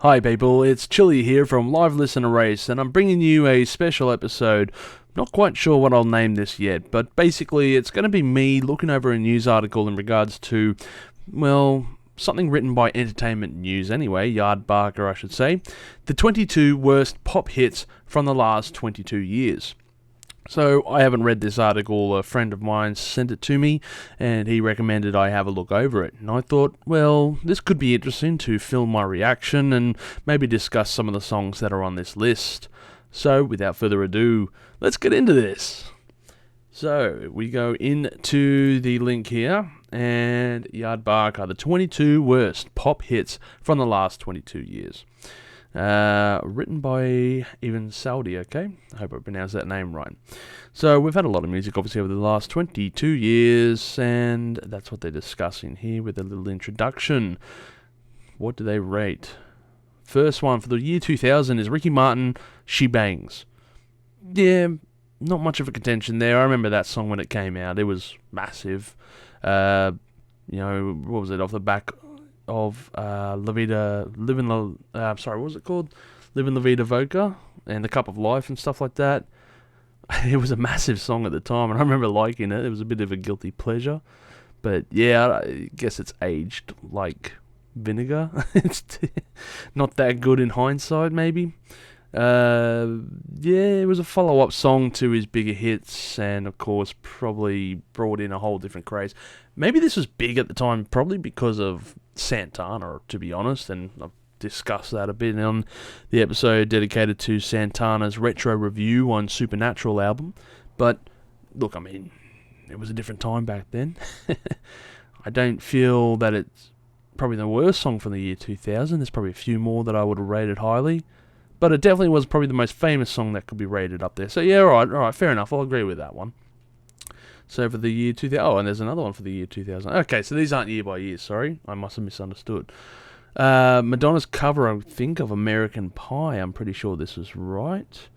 Hi people, it's Chilli here from Live Listen Erase, and I'm bringing you a special episode. Not quite sure what I'll name this yet, but basically it's going to be me looking over a news article in regards to, well, something written by Entertainment News anyway, Yardbarker I should say, the 22 worst pop hits from the last 22 years. So I haven't read this article, a friend of mine sent it to me and he recommended I have a look over it. And I thought, well, this could be interesting to film my reaction and maybe discuss some of the songs that are on this list. So without further ado, let's get into this. So we go into the link here and Yardbarker, the 22 worst pop hits from the last 22 years. Written by Even Saudi, okay? I hope I pronounced that name right. So we've had a lot of music obviously over the last 22 years, and that's what they're discussing here with a little introduction. What do they rate? First one for the year 2000 is Ricky Martin, She Bangs. Yeah, not much of a contention there. I remember that song when it came out. It was massive. What was it, off the back of what was it called? Livin' La Vida Voca and The Cup of Life and stuff like that. It was a massive song at the time, and I remember liking it. It was a bit of a guilty pleasure. But yeah, I guess it's aged like vinegar. It's not that good in hindsight, maybe. It was a follow-up song to his bigger hits, and of course probably brought in a whole different craze. Maybe this was big at the time, probably because of Santana, to be honest, and I've discussed that a bit on the episode dedicated to Santana's retro review on Supernatural album. But look, I mean, it was a different time back then. I don't feel that it's probably the worst song from the year 2000. There's probably a few more that I would have rated highly, but it definitely was probably the most famous song that could be rated up there. So yeah, alright, fair enough, I'll agree with that one. So for the year 2000, and there's another one for the year 2000. Okay, so these aren't year by year, sorry. I must have misunderstood. Madonna's cover, I think, of American Pie. I'm pretty sure this was right.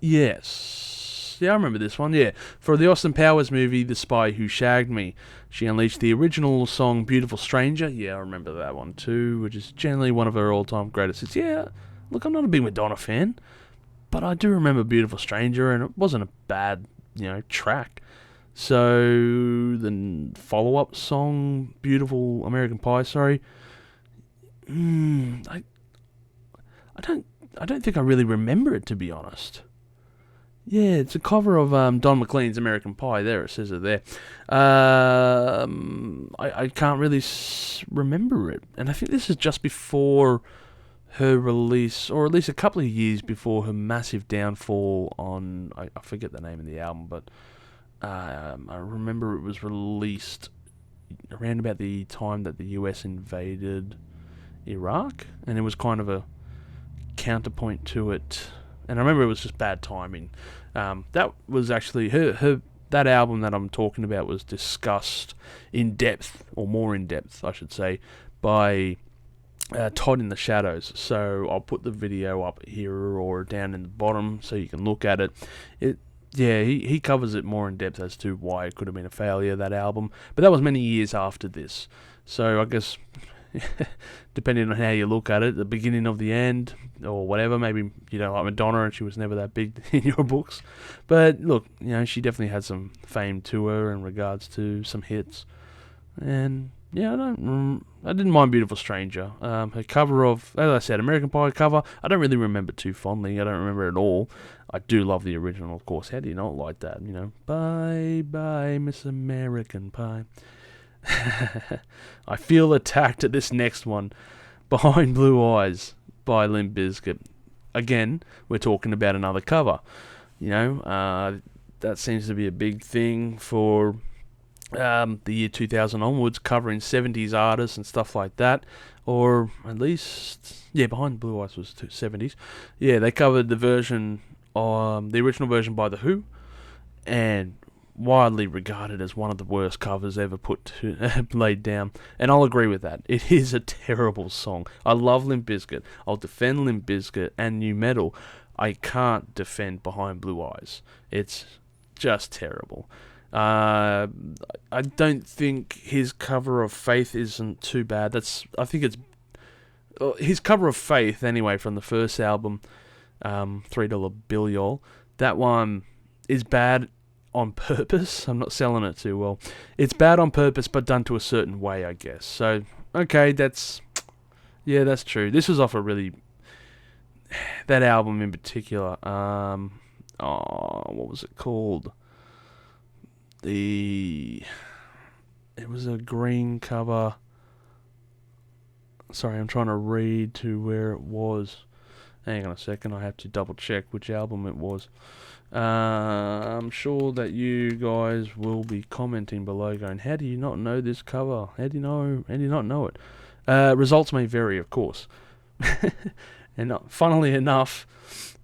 Yes. Yeah, I remember this one, yeah. For the Austin Powers movie, The Spy Who Shagged Me, she unleashed the original song Beautiful Stranger. Yeah, I remember that one too, which is generally one of her all-time greatest hits. Yeah, look, I'm not a big Madonna fan, but I do remember Beautiful Stranger, and it wasn't a bad, track. So the follow-up song, Beautiful American Pie, sorry. I don't think I really remember it, to be honest. Yeah, it's a cover of Don McLean's American Pie. There, it says it there. I can't really remember it, and I think this is just before her release, or at least a couple of years before her massive downfall on, I forget the name of the album, but I remember it was released around about the time that the US invaded Iraq, and it was kind of a counterpoint to it, and I remember it was just bad timing. That was actually, that album that I'm talking about was discussed in depth, or more in depth, I should say, by Todd in the Shadows. So I'll put the video up here or down in the bottom so you can look at it. He covers it more in depth as to why it could have been a failure, that album. But that was many years after this. So I guess, depending on how you look at it, the beginning of the end, or whatever, maybe you don't like Madonna and she was never that big in your books. But look, she definitely had some fame to her in regards to some hits. And yeah, I didn't mind Beautiful Stranger. Her cover of, as I said, American Pie cover, I don't really remember too fondly. I don't remember it at all. I do love the original, of course. How do you not like that? Bye bye, Miss American Pie. I feel attacked at this next one, Behind Blue Eyes by Limp Bizkit. Again, we're talking about another cover. That seems to be a big thing for the year 2000 onwards, covering 70s artists and stuff like that, or at least, Behind Blue Eyes was 70s. Yeah, they covered the version, the original version by The Who, and widely regarded as one of the worst covers ever laid down, and I'll agree with that. It is a terrible song. I love Limp Bizkit. I'll defend Limp Bizkit and nu metal. I can't defend Behind Blue Eyes. It's just terrible. I don't think his cover of Faith isn't too bad. I think it's his cover of Faith anyway from the first album, $3 Bill Y'all. That one is bad on purpose. I'm not selling it too well. It's bad on purpose, but done to a certain way, I guess. So okay, that's true. This was off a really that album in particular. What was it called? It was a green cover. Sorry, I'm trying to read to where it was. Hang on a second, I have to double check which album it was. I'm sure that you guys will be commenting below going, how do you not know this cover? How do you not know it? Results may vary, of course. And funnily enough,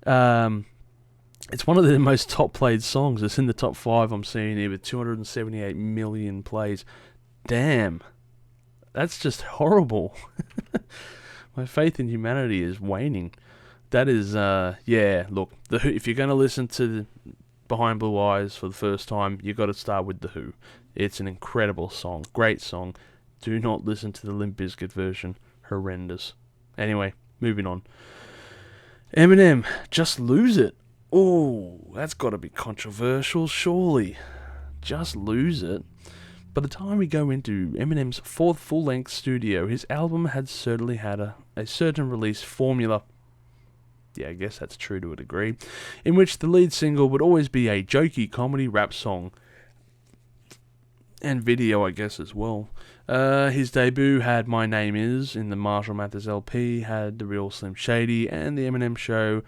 it's one of the most top played songs. It's in the top 5 I'm seeing here with 278 million plays. Damn. That's just horrible. My faith in humanity is waning. That is, look, The Who, if you're going to listen to Behind Blue Eyes for the first time, you got to start with The Who. It's an incredible song. Great song. Do not listen to the Limp Bizkit version. Horrendous. Anyway, moving on. Eminem, Just Lose It. Oh, that's got to be controversial, surely. Just Lose It. By the time we go into Eminem's 4th full-length studio, his album had certainly had a certain release formula. Yeah, I guess that's true to a degree, in which the lead single would always be a jokey comedy rap song. And video, I guess, as well. His debut had My Name Is in the Marshall Mathers LP, had The Real Slim Shady, and The Eminem Show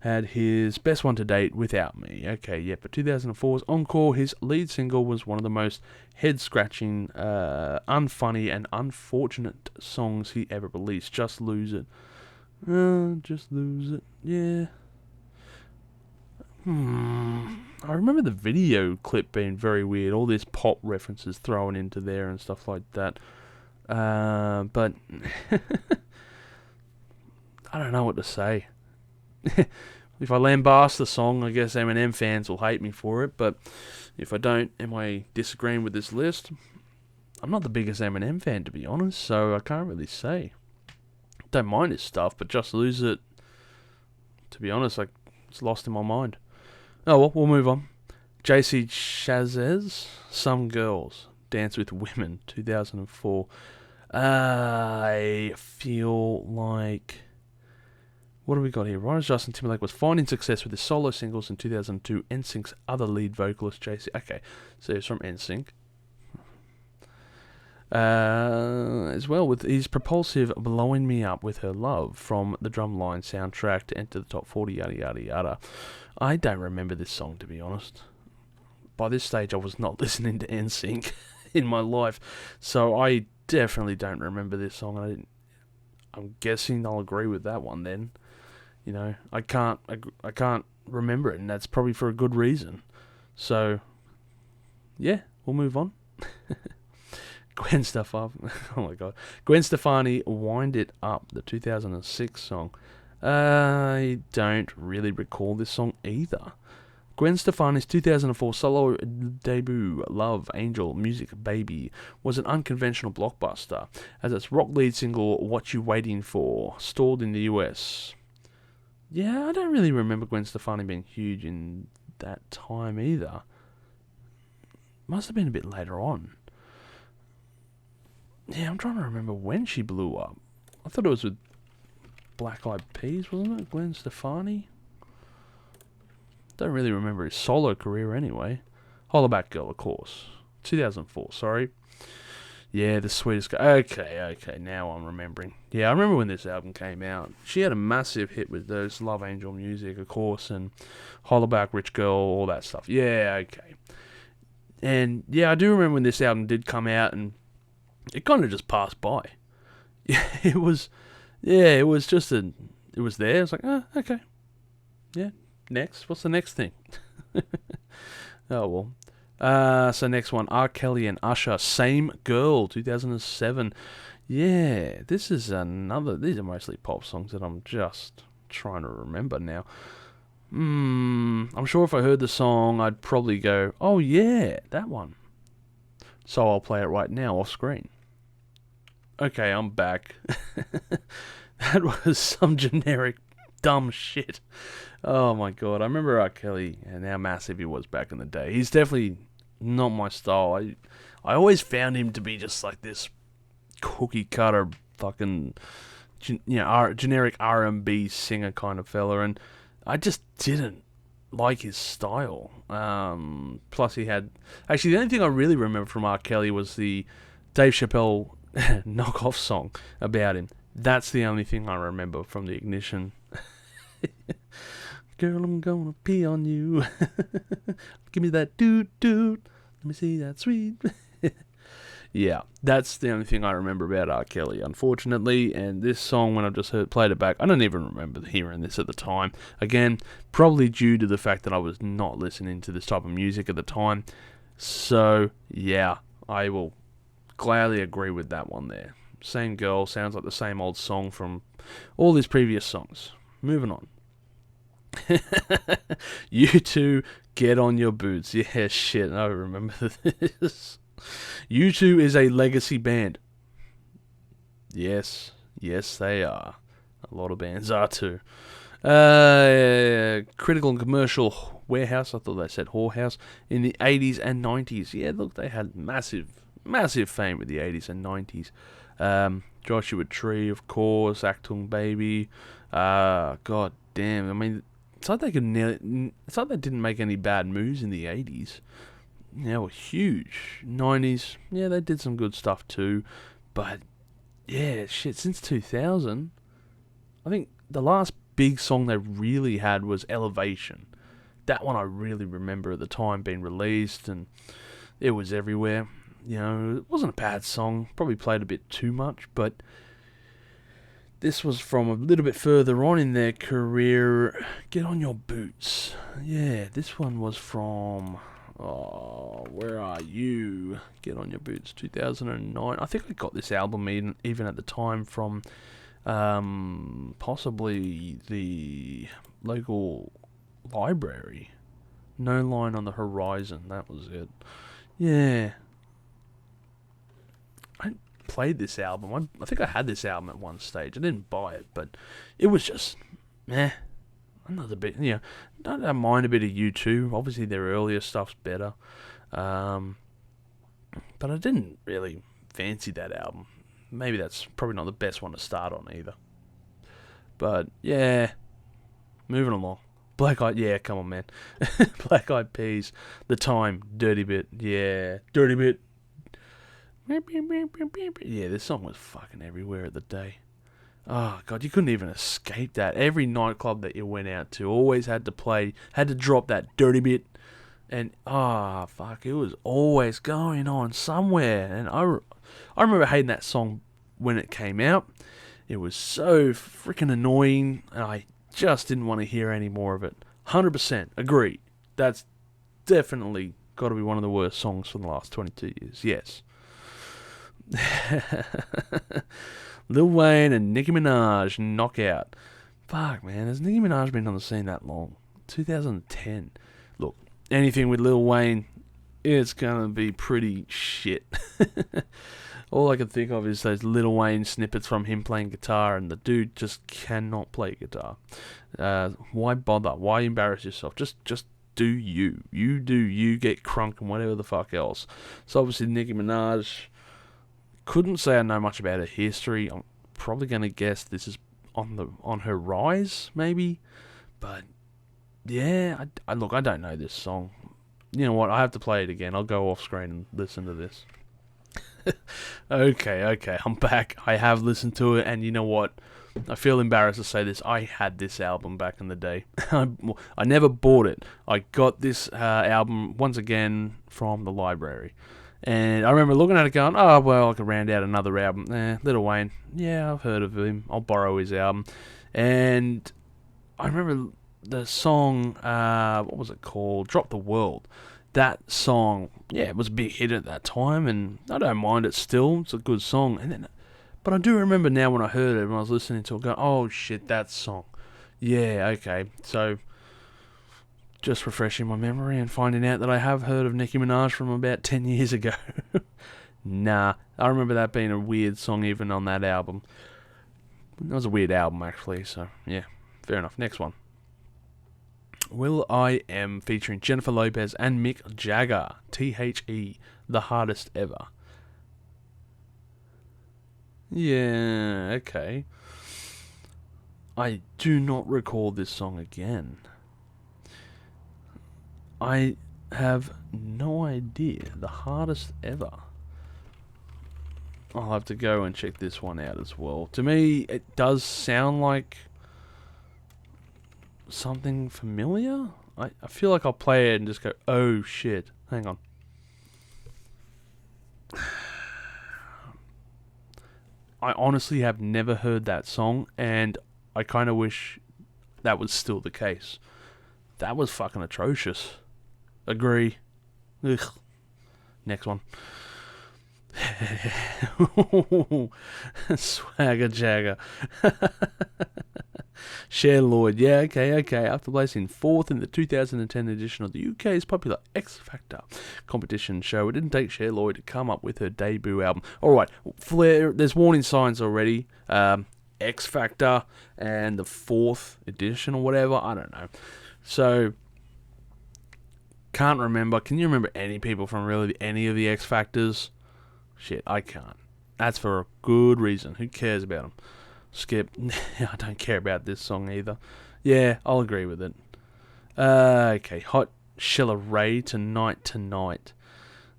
had his best one to date, Without Me. Okay, yeah, but 2004's Encore, his lead single, was one of the most head-scratching, unfunny, and unfortunate songs he ever released. Just Lose It. Just Lose It, yeah. I remember the video clip being very weird. All these pop references thrown into there and stuff like that. But I don't know what to say. If I lambast the song, I guess Eminem fans will hate me for it. But if I don't, am I disagreeing with this list? I'm not the biggest Eminem fan, to be honest, so I can't really say. Don't mind his stuff, but Just Lose It, to be honest, it's lost in my mind. Oh well, we'll move on. JC Chaz's Some Girls Dance with Women, 2004. I feel like... What have we got here? Right as Justin Timberlake was finding success with his solo singles in 2002, NSYNC's other lead vocalist, JC... Okay, so it's from NSYNC. As well with his propulsive Blowing Me Up With Her Love from the Drumline soundtrack to enter the top 40, yada yada yada. I don't remember this song, to be honest. By this stage I was not listening to NSYNC in my life, so I definitely don't remember this song. I'm guessing I'll agree with that one then. You know, I can't remember it, and that's probably for a good reason. So yeah, we'll move on. Gwen Stefani, oh my god, Gwen Stefani, Wind It Up, the 2006 song. I don't really recall this song either. Gwen Stefani's 2004 solo debut, Love, Angel, Music, Baby, was an unconventional blockbuster, as its rock lead single, What You Waiting For, stalled in the US. Yeah, I don't really remember Gwen Stefani being huge in that time either. Must have been a bit later on. Yeah, I'm trying to remember when she blew up. I thought it was with Black Eyed Peas, wasn't it? Gwen Stefani? Don't really remember his solo career anyway. Hollaback Girl, of course. 2004, sorry. Yeah, The Sweetest Girl. Okay, now I'm remembering. Yeah, I remember when this album came out. She had a massive hit with those Love Angel Music, of course, and Hollaback Rich Girl, all that stuff. Yeah, okay. And yeah, I do remember when this album did come out, and it kind of just passed by. Yeah, it was there. It was there. It's like, okay. Yeah, next. What's the next thing? Oh, well. So next one, R. Kelly and Usher, Same Girl, 2007. Yeah, these are mostly pop songs that I'm just trying to remember now. I'm sure if I heard the song, I'd probably go, oh yeah, that one. So I'll play it right now off screen. Okay, I'm back. That was some generic dumb shit. Oh my god, I remember R. Kelly and how massive he was back in the day. He's definitely not my style. I always found him to be just like this cookie cutter fucking generic R&B singer kind of fella, and I just didn't like his style. Plus he had... Actually, the only thing I really remember from R. Kelly was the Dave Chappelle knockoff song about him. That's the only thing I remember from the Ignition. Girl, I'm gonna pee on you. Give me that doot. Let me see that sweet. Yeah, that's the only thing I remember about R. Kelly, unfortunately. And this song, when I just played it back, I don't even remember hearing this at the time. Again, probably due to the fact that I was not listening to this type of music at the time. So, yeah, I will gladly agree with that one there. Same girl, sounds like the same old song from all his previous songs. Moving on. U2, get on your boots. Yeah, shit, I remember this. U2 is a legacy band. Yes, they are. A lot of bands are too. Critical and commercial warehouse, I thought they said whorehouse, in the 80s and 90s. Yeah, look, they had massive fame with the 80s and 90s. Joshua Tree, of course, Achtung Baby. God damn, I mean, it's like they didn't make any bad moves in the 80s. They were huge. 90s, yeah, they did some good stuff too. But, yeah, shit, since 2000, I think the last big song they really had was Elevation. That one I really remember at the time being released, and it was everywhere. You know, it wasn't a bad song. Probably played a bit too much, but this was from a little bit further on in their career. Get on your boots. Yeah, this one was from... Oh, where are you? Get on your boots, 2009. I think I got this album even at the time from possibly the local library. No Line on the Horizon, that was it. Yeah. I played this album. I think I had this album at one stage. I didn't buy it, but it was just, another bit, I don't mind a bit of U2. Obviously, their earlier stuff's better. But I didn't really fancy that album. Maybe that's probably not the best one to start on either. But, yeah. Moving along. Black Eyed... Yeah, come on, man. Black Eyed Peas. The Time. Dirty Bit. Yeah. Dirty Bit. Yeah, this song was fucking everywhere at the day. Oh, God, you couldn't even escape that. Every nightclub that you went out to always had to drop that Dirty Bit. And, fuck, it was always going on somewhere. And I remember hating that song when it came out. It was so freaking annoying, and I just didn't want to hear any more of it. 100% agree. That's definitely got to be one of the worst songs from the last 22 years. Yes. Lil Wayne and Nicki Minaj, Knockout. Fuck, man, has Nicki Minaj been on the scene that long? 2010. Look, anything with Lil Wayne, it's gonna be pretty shit. All I can think of is those Lil Wayne snippets from him playing guitar, and the dude just cannot play guitar. Why bother? Why embarrass yourself? Just do you. You do you, get crunk and whatever the fuck else. So obviously Nicki Minaj... Couldn't say I know much about her history. I'm probably going to guess this is on her rise, maybe. But, yeah, I don't know this song. You know what, I have to play it again. I'll go off screen and listen to this. Okay, I'm back. I have listened to it, and you know what? I feel embarrassed to say this. I had this album back in the day. I never bought it. I got this album, once again, from the library. And I remember looking at it going, oh, well, I could round out another album. Lil Wayne, yeah, I've heard of him. I'll borrow his album. And I remember the song, what was it called? Drop the World. That song, yeah, it was a big hit at that time, and I don't mind it still. It's a good song. But I do remember now when I heard it, when I was listening to it, going, oh, shit, that song. Yeah, okay. So, just refreshing my memory and finding out that I have heard of Nicki Minaj from about 10 years ago. Nah, I remember that being a weird song even on that album. That was a weird album, actually, so yeah, fair enough. Next one. Will I Am featuring Jennifer Lopez and Mick Jagger. THE, the hardest ever. Yeah, okay. I do not recall this song again. I have no idea. The hardest ever. I'll have to go and check this one out as well. To me, it does sound like something familiar. I feel like I'll play it and just go, oh shit. Hang on. I honestly have never heard that song, and I kind of wish that was still the case. That was fucking atrocious. Agree. Ugh. Next one. Swagger Jagger. Cher Lloyd. Yeah, okay. After placing 4th in the 2010 edition of the UK's popular X Factor competition show, it didn't take Cher Lloyd to come up with her debut album. Alright, Flair, there's warning signs already. X Factor and the 4th edition or whatever. I don't know. So, can't remember. Can you remember any people from really any of the X Factors? Shit, I can't. That's for a good reason. Who cares about them? Skip. I don't care about this song either. Yeah, I'll agree with it. Okay, Hot Shella Ray, Tonight.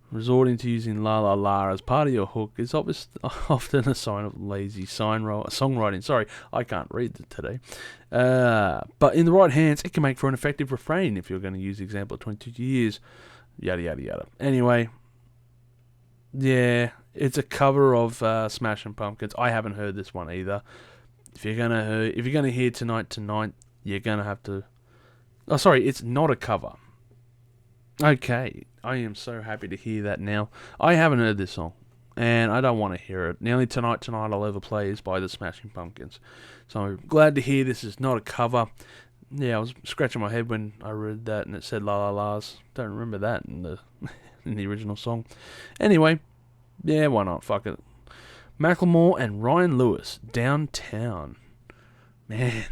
Resorting to using La La La as part of your hook is often a sign of lazy songwriting. Sorry, I can't read it today. But in the right hands, it can make for an effective refrain if you're going to use the example of 22 years. Yada, yada, yada. Anyway, yeah, it's a cover of Smashing Pumpkins. I haven't heard this one either. If you're gonna hear Tonight, you're gonna have to. Oh, sorry, it's not a cover. Okay, I am so happy to hear that now. I haven't heard this song, and I don't want to hear it. The only Tonight I'll ever play is by the Smashing Pumpkins. So I'm glad to hear this is not a cover. Yeah, I was scratching my head when I read that, and it said La La La's. Don't remember that in the in the original song. Anyway, yeah, why not? Fuck it. Macklemore and Ryan Lewis, Downtown. Man.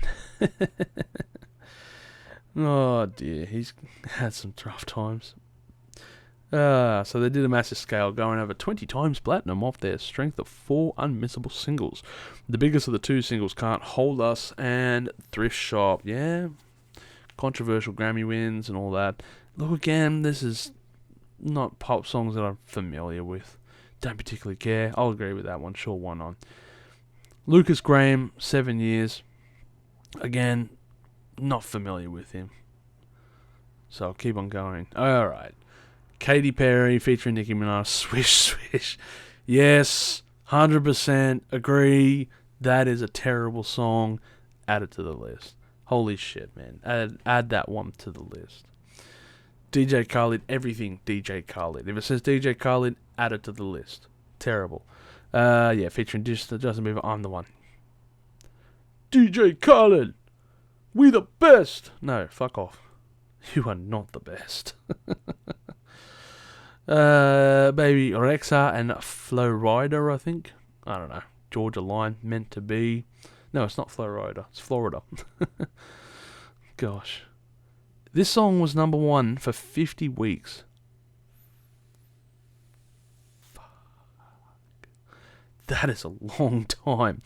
Oh dear, he's had some tough times. So they did a massive scale, going over 20 times platinum off their strength of 4 unmissable singles. The biggest of the 2 singles, Can't Hold Us and Thrift Shop. Yeah, controversial Grammy wins and all that. Look, again, this is not pop songs that I'm familiar with. Don't particularly care. I'll agree with that one. Sure, why not? Lucas Graham, 7 years. Again, not familiar with him. So I'll keep on going. Alright. Katy Perry featuring Nicki Minaj. Swish, swish. Yes, 100% agree. That is a terrible song. Add it to the list. Holy shit, man. Add that one to the list. DJ Khaled, everything DJ Khaled. If it says DJ Khaled, add it to the list. Terrible. Yeah, featuring Justin Bieber, I'm the one. DJ Khaled, we the best. No, fuck off. You are not the best. Baby Rexa and Flo Rida, I think. I don't know. Georgia Line, Meant to Be. No, it's not Flo Rida. It's Florida. Gosh. This song was number 1 for 50 weeks. Fuck. That is a long time.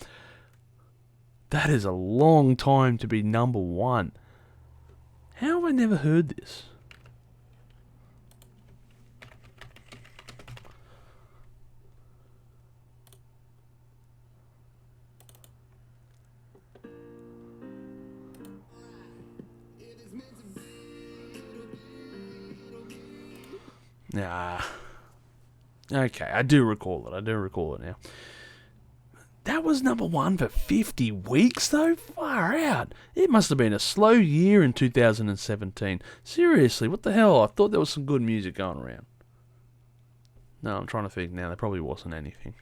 That is a long time to be number 1. How have I never heard this? Nah. Okay, I do recall it now. That was number 1 for 50 weeks, though? Far out. It must have been a slow year in 2017. Seriously, what the hell? I thought there was some good music going around. No, I'm trying to think now. There probably wasn't anything.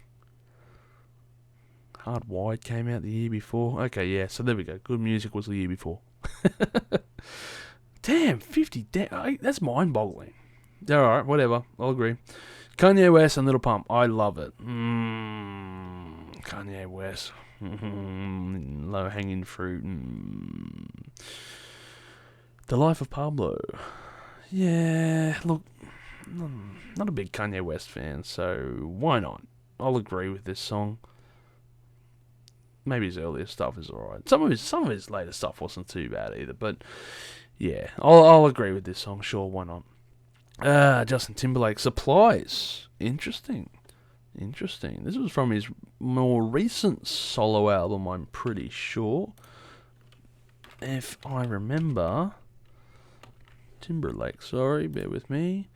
Hard Wired came out the year before. Okay, yeah, so there we go. Good music was the year before. Damn, 50. That's mind-boggling. Alright, whatever. I'll agree. Kanye West and Little Pump. I love it. Kanye West. Low-hanging fruit. The Life of Pablo. Yeah, look, not a big Kanye West fan, so why not? I'll agree with this song. Maybe his earlier stuff is alright. Some of his later stuff wasn't too bad either, but yeah, I'll agree with this song. Sure, why not? Justin Timberlake, Supplies. Interesting. This was from his more recent solo album, I'm pretty sure. If I remember. Timberlake, sorry, bear with me.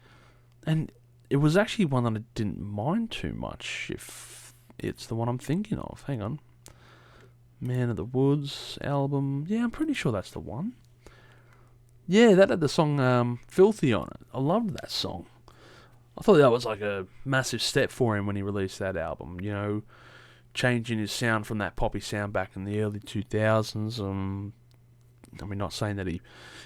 And it was actually one that I didn't mind too much, if it's the one I'm thinking of. Hang on. Man of the Woods album. Yeah, I'm pretty sure that's the one. Yeah, that had the song Filthy on it. I loved that song. I thought that was like a massive step for him when he released that album. You know, changing his sound from that poppy sound back in the early 2000s. I mean, not saying that he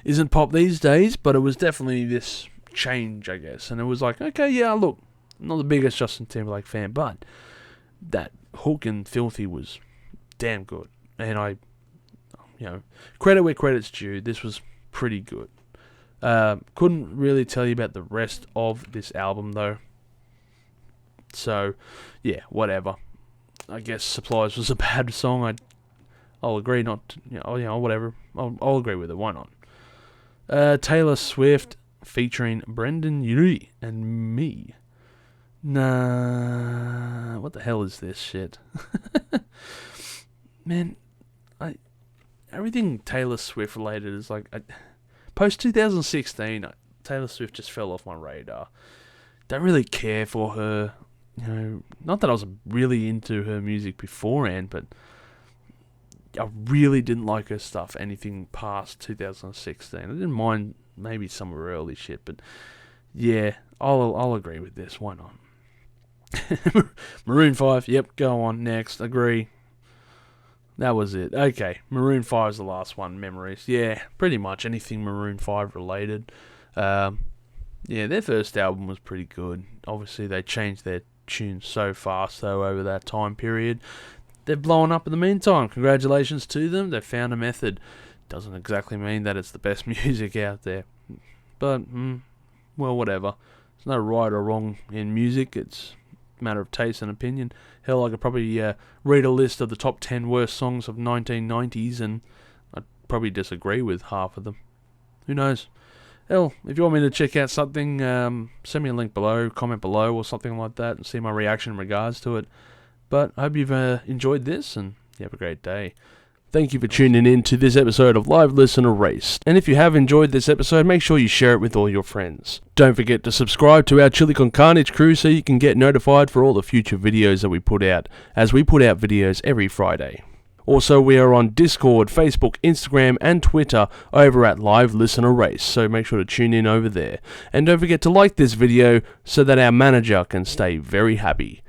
isn't pop these days, but it was definitely this change, I guess. And it was like, okay, yeah, look, I'm not the biggest Justin Timberlake fan, but that hook in Filthy was damn good. And credit where credit's due. This was pretty good. Couldn't really tell you about the rest of this album, though. So, yeah, whatever. I guess Supplies was a bad song. I'll agree not, whatever. I'll agree with it. Why not? Taylor Swift featuring Brendan Urie and me. Nah, what the hell is this shit? Man, everything Taylor Swift related is like, post 2016, Taylor Swift just fell off my radar. Don't really care for her. Not that I was really into her music beforehand, but I really didn't like her stuff anything past 2016. I didn't mind maybe some of her early shit, but yeah, I'll agree with this. Why not? Maroon 5, yep, go on, next, agree. That was it. Okay, Maroon 5 is the last one, Memories. Yeah, pretty much anything Maroon 5 related. Yeah, their first album was pretty good. Obviously, they changed their tunes so fast, though, over that time period. They've blown up in the meantime. Congratulations to them. They've found a method. Doesn't exactly mean that it's the best music out there. But, well, whatever. There's no right or wrong in music. It's a matter of taste and opinion. Hell, I could probably read a list of the top 10 worst songs of 1990s, and I'd probably disagree with half of them. Who knows? Hell, if you want me to check out something, send me a link below, comment below, or something like that, and see my reaction in regards to it. But I hope you've enjoyed this, and you have a great day. Thank you for tuning in to this episode of Live Listen Erased. And if you have enjoyed this episode, make sure you share it with all your friends. Don't forget to subscribe to our Chilli Con Carnage Crew so you can get notified for all the future videos that we put out, as we put out videos every Friday. Also, we are on Discord, Facebook, Instagram, and Twitter over at Live Listen Erased, so make sure to tune in over there. And don't forget to like this video so that our manager can stay very happy.